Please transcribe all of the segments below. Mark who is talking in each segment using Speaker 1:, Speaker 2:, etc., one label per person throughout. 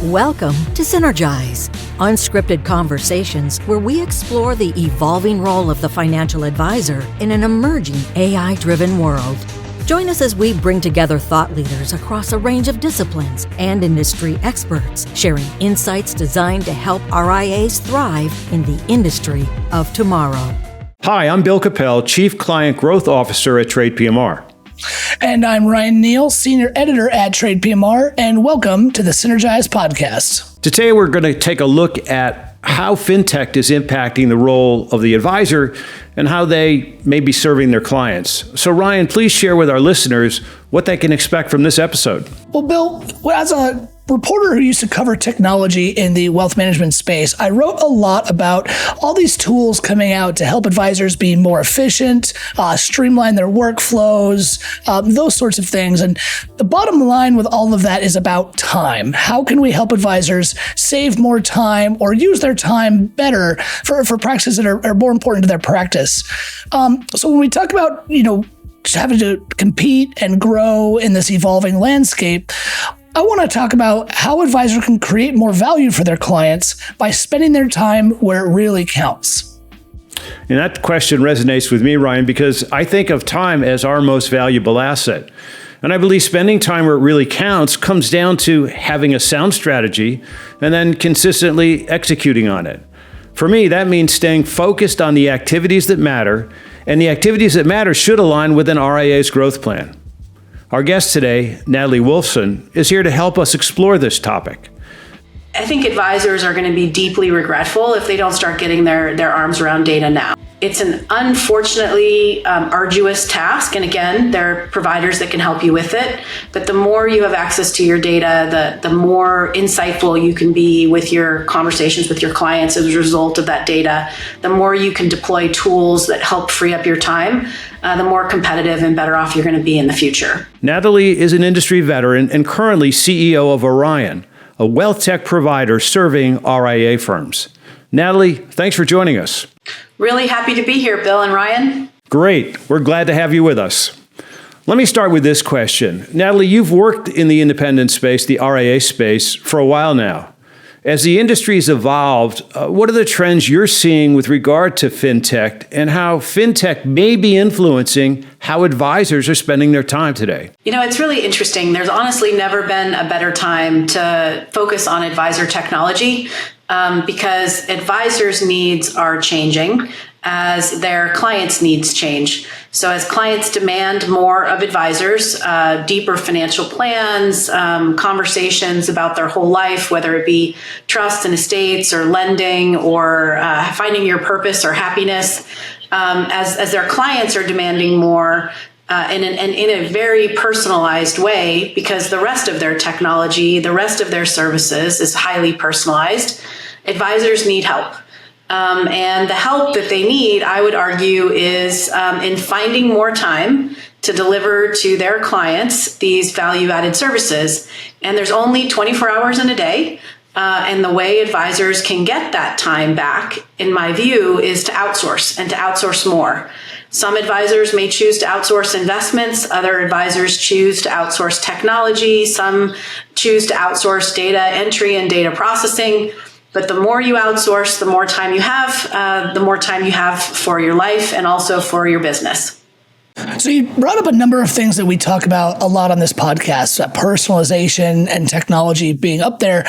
Speaker 1: Welcome to Synergize, unscripted conversations where we explore the evolving role of the financial advisor in an emerging AI-driven world. Join us as we bring together thought leaders across a range of disciplines and industry experts, sharing insights designed to help RIAs thrive in the industry of tomorrow.
Speaker 2: Hi, I'm Bill Coppel, Chief Client Growth Officer at TradePMR.
Speaker 3: And I'm Ryan Neal, Senior Editor at TradePMR, and welcome to the Synergize podcast.
Speaker 2: Today, we're going to take a look at how fintech is impacting the role of the advisor and how they may be serving their clients. So, Ryan, please share with our listeners what they can expect from this episode.
Speaker 3: Well, Bill, as a reporter who used to cover technology in the wealth management space, I wrote a lot about all these tools coming out to help advisors be more efficient, streamline their workflows, those sorts of things. And the bottom line with all of that is about time. How can we help advisors save more time or use their time better for practices that are more important to their practice? So when we talk about, having to compete and grow in this evolving landscape, I want to talk about how advisors can create more value for their clients by spending their time where it really counts.
Speaker 2: And that question resonates with me, Ryan, because I think of time as our most valuable asset. And I believe spending time where it really counts comes down to having a sound strategy and then consistently executing on it. For me, that means staying focused on the activities that matter, and the activities that matter should align with an RIA's growth plan. Our guest today, Natalie Wolfsen, is here to help us explore this topic.
Speaker 4: I think advisors are going to be deeply regretful if they don't start getting their arms around data now. It's an unfortunately arduous task. And again, there are providers that can help you with it. But the more you have access to your data, the more insightful you can be with your conversations with your clients as a result of that data. The more you can deploy tools that help free up your time, the more competitive and better off you're going to be in the future.
Speaker 2: Natalie is an industry veteran and currently CEO of Orion, a wealth tech provider serving RIA firms. Natalie, thanks for joining us.
Speaker 4: Really happy to be here, Bill and Ryan.
Speaker 2: Great. We're glad to have you with us. Let me start with this question. Natalie, you've worked in the independent space, the RIA space, for a while now. As the industry's evolved, what are the trends you're seeing with regard to fintech and how fintech may be influencing how advisors are spending their time today?
Speaker 4: It's really interesting. There's honestly never been a better time to focus on advisor technology because advisors' needs are changing as their clients' needs change. So as clients demand more of advisors, deeper financial plans, conversations about their whole life, whether it be trust and estates or lending or finding your purpose or happiness, as their clients are demanding more in a very personalized way, because the rest of their technology, the rest of their services is highly personalized, advisors need help. And the help that they need, I would argue, is in finding more time to deliver to their clients these value-added services. And there's only 24 hours in a day. And the way advisors can get that time back, in my view, is to outsource and to outsource more. Some advisors may choose to outsource investments. Other advisors choose to outsource technology. Some choose to outsource data entry and data processing. But the more you outsource, the more time you have for your life and also for your business.
Speaker 3: So you brought up a number of things that we talk about a lot on this podcast, personalization and technology being up there.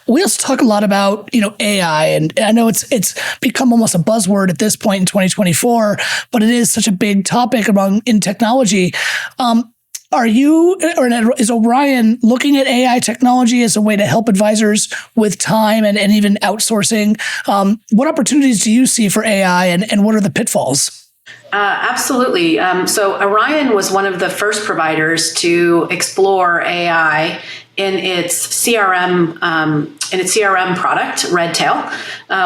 Speaker 3: We also talk a lot about, AI, and I know it's become almost a buzzword at this point in 2024, but it is such a big topic in technology. Is Orion looking at AI technology as a way to help advisors with time and even outsourcing? What opportunities do you see for AI and what are the pitfalls?
Speaker 4: Absolutely. So Orion was one of the first providers to explore AI in its CRM product, Redtail.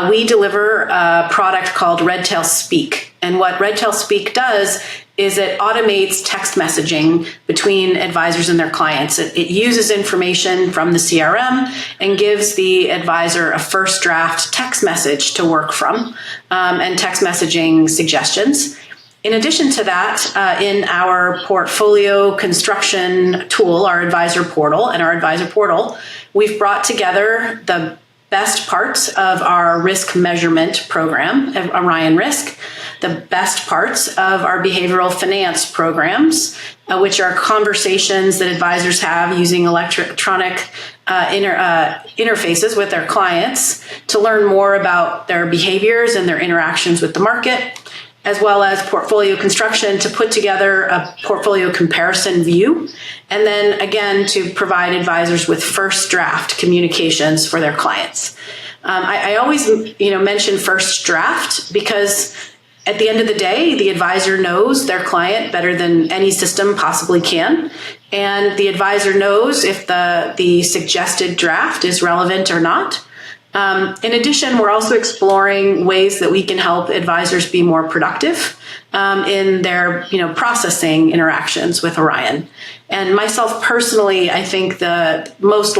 Speaker 4: We deliver a product called Redtail Speak. And what Redtail Speak does is it automates text messaging between advisors and their clients. It uses information from the CRM and gives the advisor a first draft text message to work from and text messaging suggestions. In addition to that, in our portfolio construction tool, our advisor portal and our advisor portal, we've brought together the best parts of our risk measurement program, Orion Risk, the best parts of our behavioral finance programs, which are conversations that advisors have using electronic interfaces with their clients to learn more about their behaviors and their interactions with the market, as well as portfolio construction to put together a portfolio comparison view, and then again to provide advisors with first draft communications for their clients. I always mention first draft because at the end of the day, the advisor knows their client better than any system possibly can, and the advisor knows if the suggested draft is relevant or not. In addition, we're also exploring ways that we can help advisors be more productive in their processing interactions with Orion. And myself personally, I think the most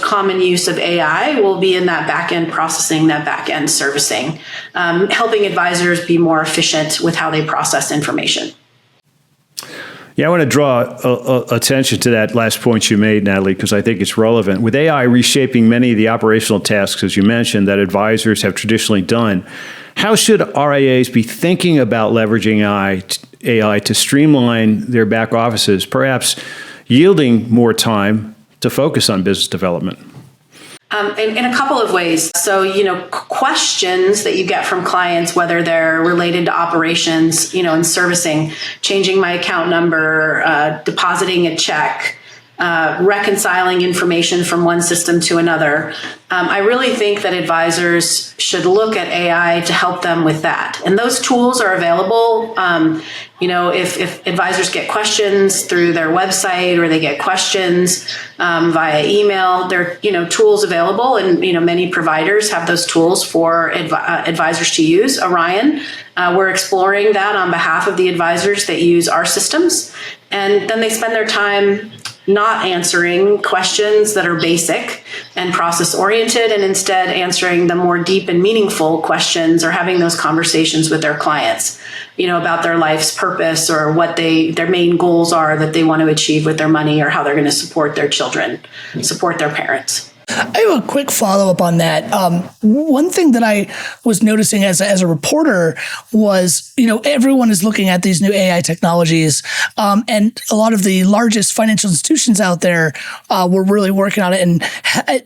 Speaker 4: common use of AI will be in that back-end processing, that back-end servicing, helping advisors be more efficient with how they process information.
Speaker 2: Yeah, I want to draw attention to that last point you made, Natalie, because I think it's relevant. With AI reshaping many of the operational tasks, as you mentioned, that advisors have traditionally done, how should RIAs be thinking about leveraging AI to streamline their back offices, perhaps yielding more time to focus on business development?
Speaker 4: In a couple of ways. So, questions that you get from clients, whether they're related to operations, and servicing, changing my account number, depositing a check, reconciling information from one system to another. I really think that advisors should look at AI to help them with that. And those tools are available. If advisors get questions through their website or they get questions via email, there are tools available, and many providers have those tools for advisors to use. Orion, we're exploring that on behalf of the advisors that use our systems, and then they spend their time not answering questions that are basic and process oriented, and instead answering the more deep and meaningful questions or having those conversations with their clients, about their life's purpose or what their main goals are that they want to achieve with their money, or how they're going to support their children, support their parents.
Speaker 3: I have a quick follow-up on that. One thing that I was noticing as a reporter was, everyone is looking at these new AI technologies, and a lot of the largest financial institutions out there were really working on it. And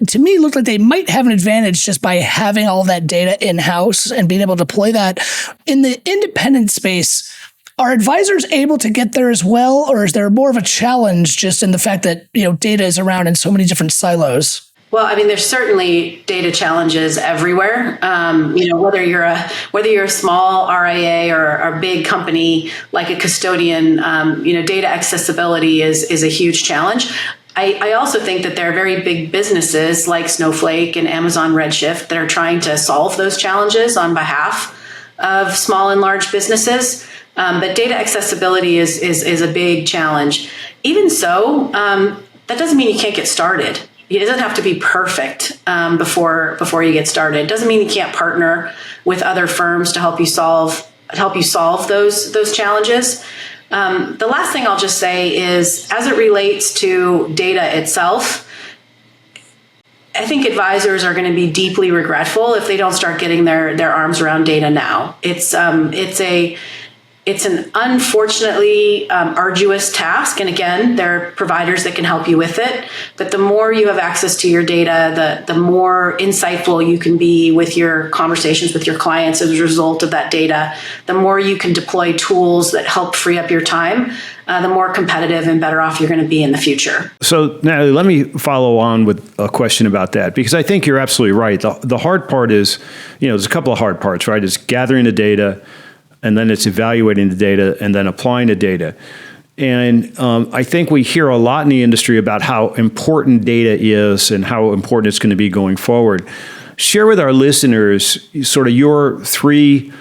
Speaker 3: to me, it looked like they might have an advantage just by having all that data in-house and being able to deploy that. In the independent space, are advisors able to get there as well, or is there more of a challenge just in the fact that data is around in so many different silos?
Speaker 4: Well, there's certainly data challenges everywhere. Whether you're a small RIA or a big company like a custodian, data accessibility is a huge challenge. I also think that there are very big businesses like Snowflake and Amazon Redshift that are trying to solve those challenges on behalf of small and large businesses. But data accessibility is a big challenge. Even so, that doesn't mean you can't get started. It doesn't have to be perfect before you get started. It doesn't mean you can't partner with other firms to help you solve those challenges. The last thing I'll just say is, as it relates to data itself, I think advisors are going to be deeply regretful if they don't start getting their arms around data now. It's an unfortunately arduous task. And again, there are providers that can help you with it. But the more you have access to your data, the more insightful you can be with your conversations with your clients as a result of that data. The more you can deploy tools that help free up your time, the more competitive and better off you're going to be in the future. So,
Speaker 2: Natalie, let me follow on with a question about that, because I think you're absolutely right. The hard part is, there's a couple of hard parts, right? It's gathering the data, and then it's evaluating the data, and then applying the data. And I think we hear a lot in the industry about how important data is and how important it's going to be going forward. Share with our listeners sort of your three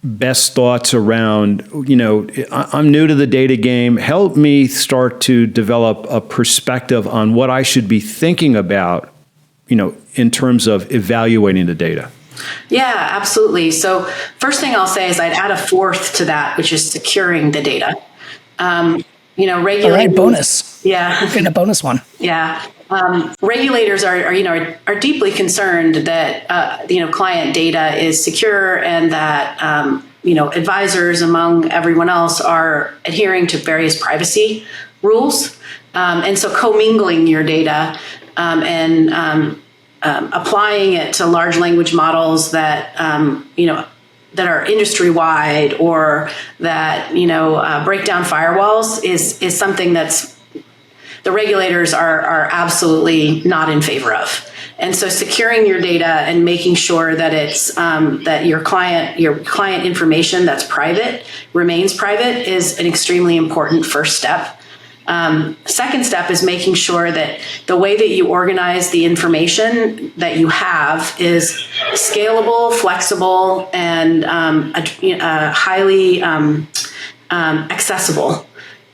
Speaker 2: best thoughts around, I'm new to the data game. Help me start to develop a perspective on what I should be thinking about, in terms of evaluating the data.
Speaker 4: Yeah, absolutely. So first thing I'll say is I'd add a fourth to that, which is securing the data. Regulators.
Speaker 3: All right, bonus.
Speaker 4: Yeah.
Speaker 3: Getting a bonus one.
Speaker 4: Yeah. Regulators are deeply concerned that, client data is secure and that, advisors among everyone else are adhering to various privacy rules. And so commingling your data and applying it to large language models that, that are industry wide or that, break down firewalls is something that's the regulators are absolutely not in favor of. And so securing your data and making sure that it's that your client information that's private remains private is an extremely important first step. Second step is making sure that the way that you organize the information that you have is scalable, flexible, and highly accessible.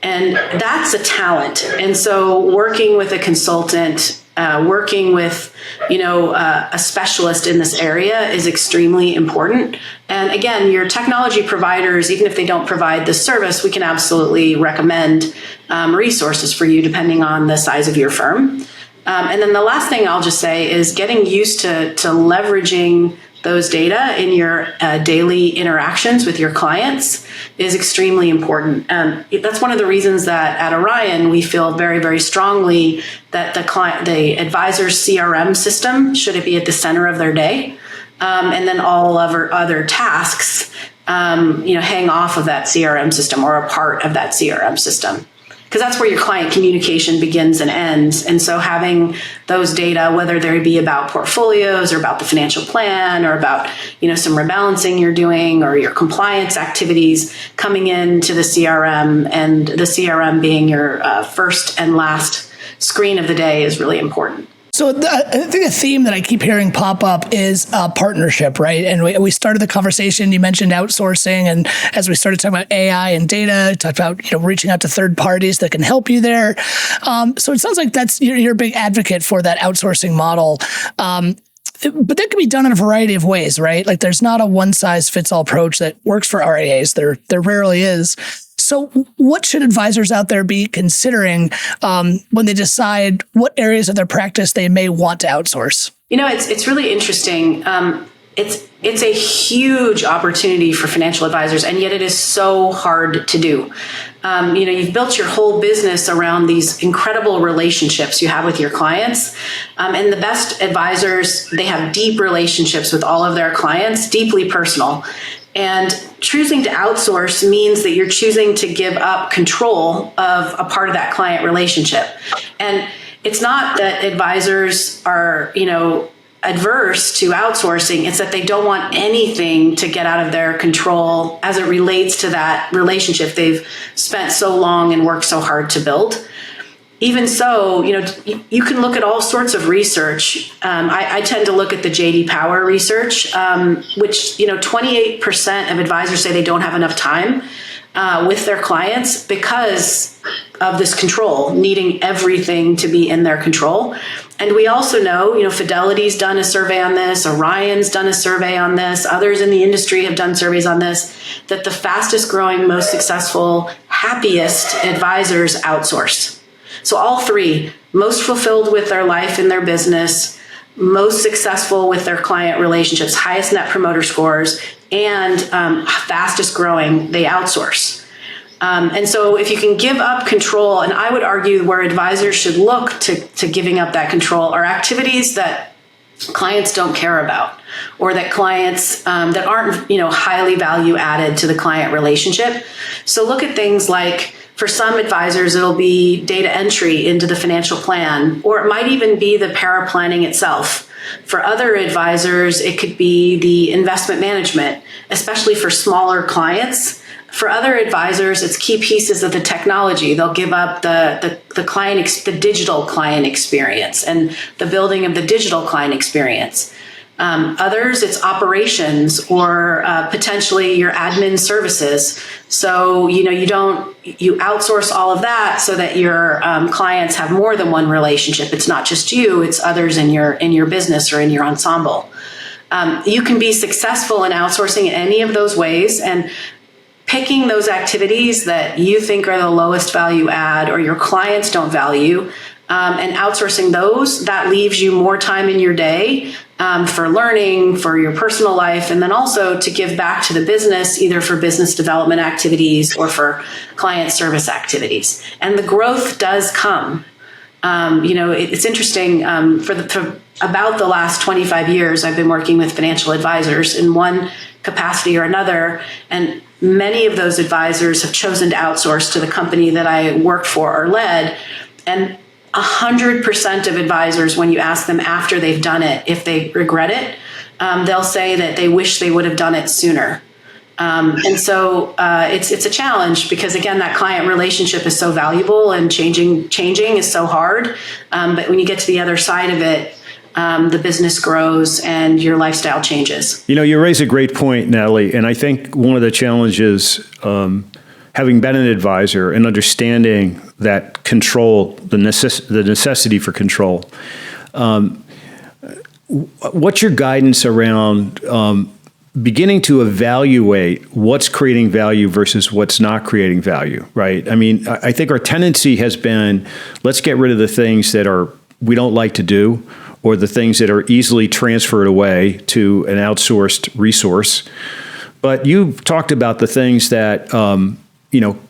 Speaker 4: And that's a talent. And so working with a consultant, working with, a specialist in this area is extremely important. And again, your technology providers, even if they don't provide the service, we can absolutely recommend resources for you depending on the size of your firm. And then the last thing I'll just say is getting used to leveraging those data in your daily interactions with your clients is extremely important. That's one of the reasons that at Orion, we feel very, very strongly that the advisor's CRM system should be at the center of their day. And then all other tasks, hang off of that CRM system or a part of that CRM system. Because that's where your client communication begins and ends. And so having those data, whether they be about portfolios or about the financial plan or about, some rebalancing you're doing or your compliance activities coming into the CRM, and the CRM being your first and last screen of the day is really important.
Speaker 3: So I think a theme that I keep hearing pop up is partnership, right? And we started the conversation, you mentioned outsourcing, and as we started talking about AI and data, talked about reaching out to third parties that can help you there. So it sounds like you're a big advocate for that outsourcing model. But that can be done in a variety of ways, right? Like there's not a one-size-fits-all approach that works for RIAs. There rarely is. So what should advisors out there be considering when they decide what areas of their practice they may want to outsource?
Speaker 4: It's really interesting. It's a huge opportunity for financial advisors, and yet it is so hard to do. You've built your whole business around these incredible relationships you have with your clients. And the best advisors, they have deep relationships with all of their clients, deeply personal. And choosing to outsource means that you're choosing to give up control of a part of that client relationship. And it's not that advisors are, adverse to outsourcing. It's that they don't want anything to get out of their control as it relates to that relationship they've spent so long and worked so hard to build. Even so, you can look at all sorts of research. I tend to look at the J.D. Power research, which, 28% of advisors say they don't have enough time with their clients because of this control, needing everything to be in their control. And we also know, Fidelity's done a survey on this, Orion's done a survey on this, others in the industry have done surveys on this, that the fastest growing, most successful, happiest advisors outsource. So all three, most fulfilled with their life and their business, most successful with their client relationships, highest net promoter scores, and fastest growing, they outsource. And so if you can give up control, and I would argue where advisors should look to giving up that control are activities that clients don't care about, or that clients that aren't, highly value added to the client relationship. So look at things like, for some advisors, it'll be data entry into the financial plan, or it might even be the para planning itself. For other advisors, it could be the investment management, especially for smaller clients. For other advisors, it's key pieces of the technology. They'll give up the digital client experience and the building of the digital client experience. Others, it's operations or potentially your admin services. So, you outsource all of that so that your clients have more than one relationship. It's not just you, it's others in your business or in your ensemble. You can be successful in outsourcing in any of those ways, and picking those activities that you think are the lowest value add or your clients don't value, and outsourcing those, that leaves you more time in your day for learning, for your personal life, and then also to give back to the business, either for business development activities or for client service activities. And the growth does come. It's interesting. For about the last 25 years, I've been working with financial advisors in one capacity or another, and many of those advisors have chosen to outsource to the company that I work for or led. And 100% of advisors, when you ask them after they've done it, if they regret it, they'll say that they wish they would have done it sooner. And so it's a challenge because, again, that client relationship is so valuable and changing is so hard. But when you get to the other side of it, the business grows and your lifestyle changes.
Speaker 2: You raise a great point, Natalie. And I think one of the challenges, having been an advisor and understanding that control, the necessity for control, what's your guidance around beginning to evaluate what's creating value versus what's not creating value, right? I mean, I think our tendency has been, let's get rid of the things that we don't like to do, or the things that are easily transferred away to an outsourced resource. But you've talked about the things that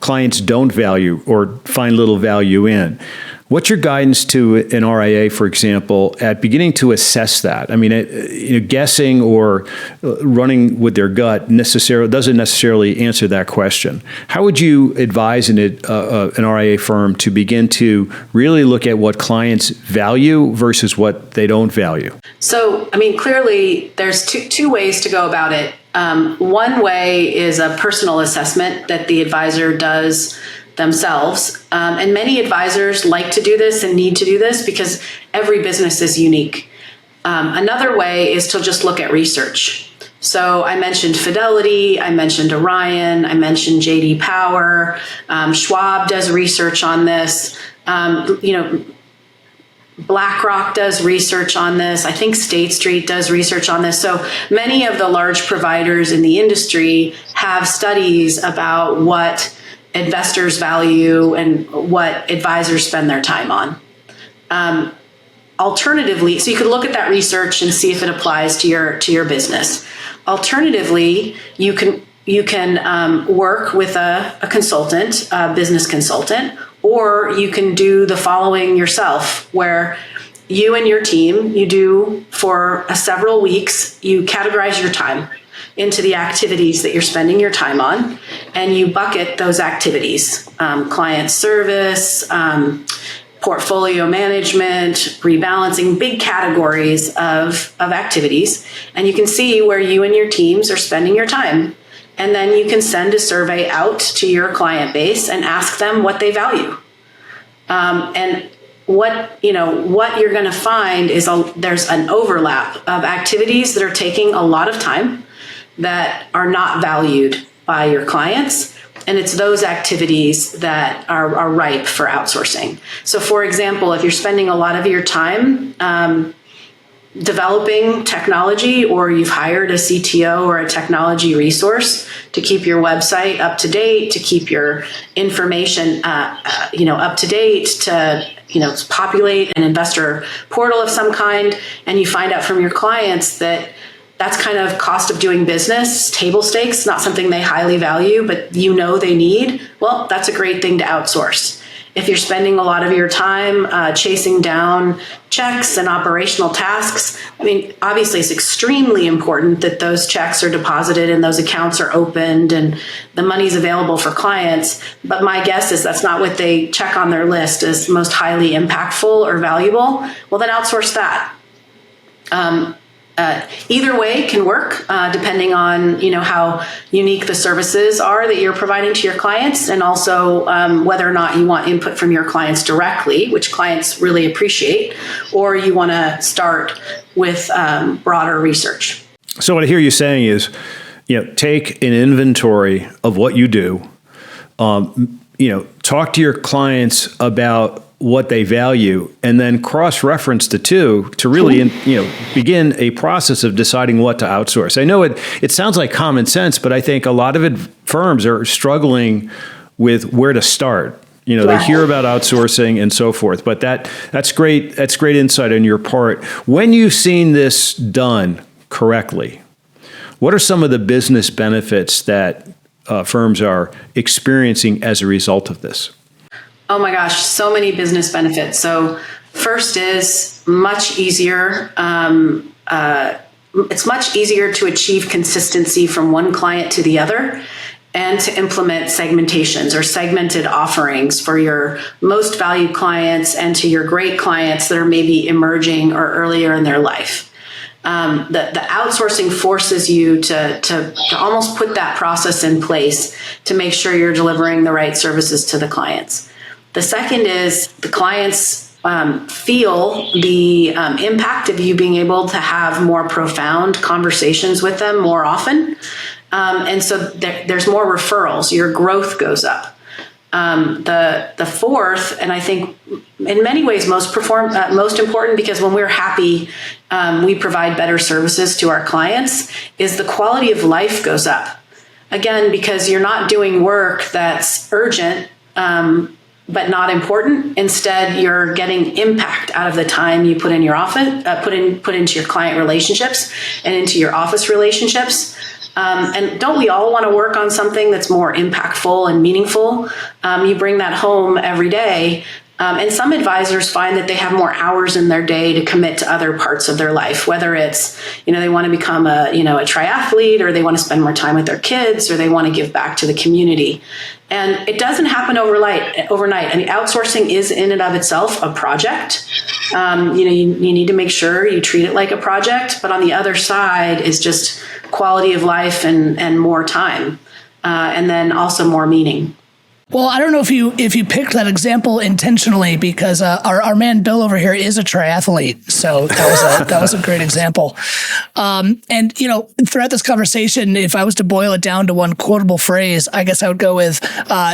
Speaker 2: clients don't value or find little value in. What's your guidance to an RIA, for example, at beginning to assess that? I mean, guessing or running with their gut doesn't necessarily answer that question. How would you advise an RIA firm to begin to really look at what clients value versus what they don't value? So,
Speaker 4: I mean, clearly there's two ways to go about it. One way is a personal assessment that the advisor does themselves. And many advisors like to do this and need to do this because every business is unique. Another way is to just look at research. So I mentioned Fidelity, I mentioned Orion, I mentioned JD Power, Schwab does research on this. BlackRock does research on this. I think State Street does research on this. So many of the large providers in the industry have studies about what investors value and what advisors spend their time on. Alternatively, so you could look at that research and see if it applies to your business. Alternatively, you can work with a consultant, a business consultant, or you can do the following yourself, where you and your team, you do for several weeks, you categorize your time into the activities that you're spending your time on, and you bucket those activities, client service, portfolio management, rebalancing, big categories of activities. And you can see where you and your teams are spending your time. And then you can send a survey out to your client base and ask them what they value. And what you're going to find is there's an overlap of activities that are taking a lot of time that are not valued by your clients. And it's those activities that are ripe for outsourcing. So for example, if you're spending a lot of your time developing technology, or you've hired a CTO or a technology resource to keep your website up to date, to keep your information up to date, to populate an investor portal of some kind, and you find out from your clients that that's kind of cost of doing business, table stakes, not something they highly value, but they need, well, that's a great thing to outsource. If you're spending a lot of your time chasing down checks and operational tasks, I mean, obviously it's extremely important that those checks are deposited and those accounts are opened and the money's available for clients. But my guess is that's not what they check on their list as most highly impactful or valuable. Well, then outsource that. Either way can work, depending on how unique the services are that you're providing to your clients, and also whether or not you want input from your clients directly, which clients really appreciate, or you want to start with broader research.
Speaker 2: So what I hear you saying is, take an inventory of what you do. Talk to your clients about what they value, and then cross-reference the two to really, begin a process of deciding what to outsource. I know it sounds like common sense, but I think a lot of firms are struggling with where to start. They hear about outsourcing and so forth, but that's great. That's great insight on your part. When you've seen this done correctly, what are some of the business benefits that firms are experiencing as a result of this?
Speaker 4: Oh my gosh, so many business benefits. So first is much easier. It's much easier to achieve consistency from one client to the other and to implement segmentations or segmented offerings for your most valued clients and to your great clients that are maybe emerging or earlier in their life. The outsourcing forces you to almost put that process in place to make sure you're delivering the right services to the clients. The second is the clients feel the impact of you being able to have more profound conversations with them more often. And so there's more referrals. Your growth goes up. The fourth, and I think in many ways most important, because when we're happy, we provide better services to our clients, is the quality of life goes up. Again, because you're not doing work that's urgent, but not important. Instead, you're getting impact out of the time you put in your office, put into your client relationships and into your office relationships. And don't we all want to work on something that's more impactful and meaningful? You bring that home every day. And some advisors find that they have more hours in their day to commit to other parts of their life, whether it's, they want to become a triathlete, or they want to spend more time with their kids, or they want to give back to the community. And it doesn't happen overnight. I mean, outsourcing is in and of itself a project. You need to make sure you treat it like a project, but on the other side is just quality of life and more time, and then also more meaning.
Speaker 3: Well, I don't know if you picked that example intentionally, because our man Bill over here is a triathlete, so that was a great example. And throughout this conversation, if I was to boil it down to one quotable phrase, I guess I would go with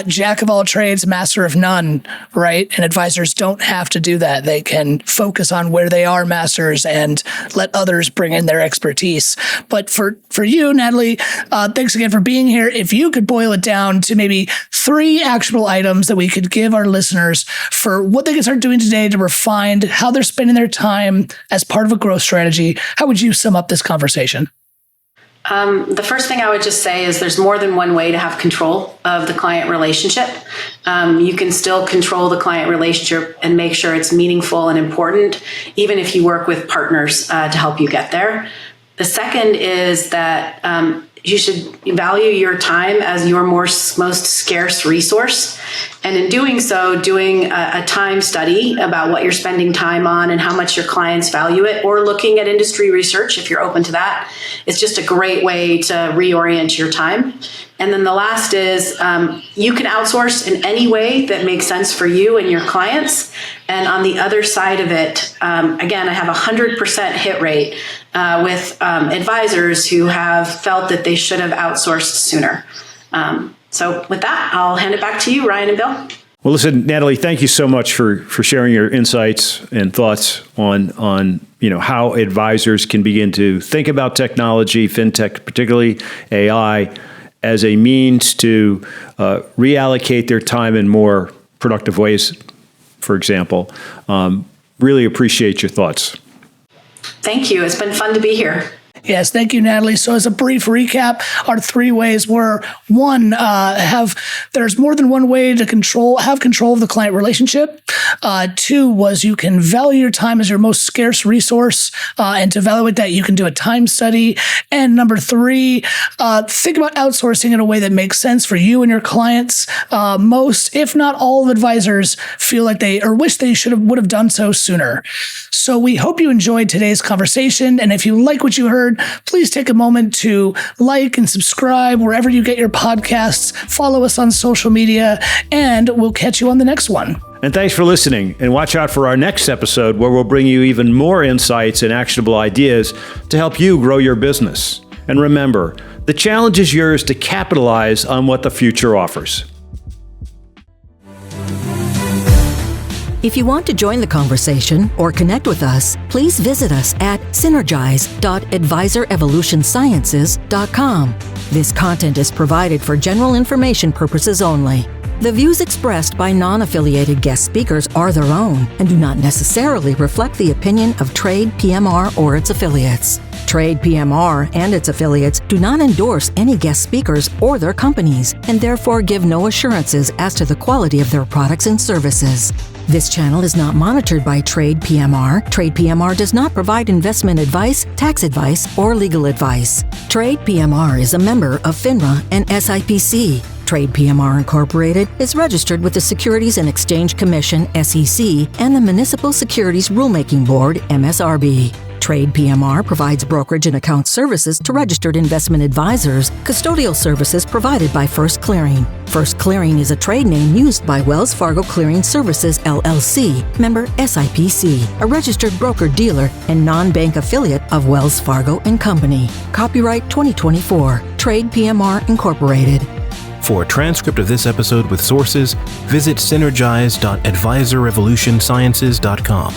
Speaker 3: "Jack of all trades, master of none." Right? And advisors don't have to do that; they can focus on where they are masters and let others bring in their expertise. But for you, Natalie, thanks again for being here. If you could boil it down to maybe 3 actionable items that we could give our listeners for what they can start doing today to refine how they're spending their time as part of a growth strategy, how would you sum up this conversation?
Speaker 4: The first thing I would just say is there's more than one way to have control of the client relationship. You can still control the client relationship and make sure it's meaningful and important, even if you work with partners to help you get there. The second is that you should value your time as your most scarce resource. And in doing so, doing a time study about what you're spending time on and how much your clients value it, or looking at industry research if you're open to that, is just a great way to reorient your time. And then the last is you can outsource in any way that makes sense for you and your clients. And on the other side of it, again, I have a 100% hit rate with advisors who have felt that they should have outsourced sooner. So with that, I'll hand it back to you, Ryan and Bill.
Speaker 2: Well, listen, Natalie, thank you so much for sharing your insights and thoughts on how advisors can begin to think about technology, fintech, particularly AI, as a means to reallocate their time in more productive ways, for example. Really appreciate your thoughts.
Speaker 4: Thank you. It's been fun to be here.
Speaker 3: Yes, thank you, Natalie. So as a brief recap, our 3 ways were: 1, there's more than one way to have control of the client relationship. 2 was you can value your time as your most scarce resource, and to evaluate that, you can do a time study. And number 3, think about outsourcing in a way that makes sense for you and your clients. Most, if not all, of advisors feel like they wish they would have done so sooner. So we hope you enjoyed today's conversation. And if you like what you heard, please take a moment to like and subscribe wherever you get your podcasts. Follow us on social media, and we'll catch you on the next one.
Speaker 2: And thanks for listening. And watch out for our next episode, where we'll bring you even more insights and actionable ideas to help you grow your business. And remember, the challenge is yours to capitalize on what the future offers.
Speaker 1: If you want to join the conversation or connect with us, please visit us at synergize.advisorevolutionsciences.com. This content is provided for general information purposes only. The views expressed by non-affiliated guest speakers are their own and do not necessarily reflect the opinion of TradePMR or its affiliates. TradePMR and its affiliates do not endorse any guest speakers or their companies and therefore give no assurances as to the quality of their products and services. This channel is not monitored by TradePMR. TradePMR does not provide investment advice, tax advice, or legal advice. TradePMR is a member of FINRA and SIPC. TradePMR Incorporated is registered with the Securities and Exchange Commission, SEC, and the Municipal Securities Rulemaking Board, MSRB. TradePMR provides brokerage and account services to registered investment advisors, custodial services provided by First Clearing. First Clearing is a trade name used by Wells Fargo Clearing Services, LLC, member SIPC, a registered broker-dealer and non-bank affiliate of Wells Fargo & Company. Copyright 2024, TradePMR Incorporated.
Speaker 5: For a transcript of this episode with sources, visit synergize.advisorevolutionsciences.com.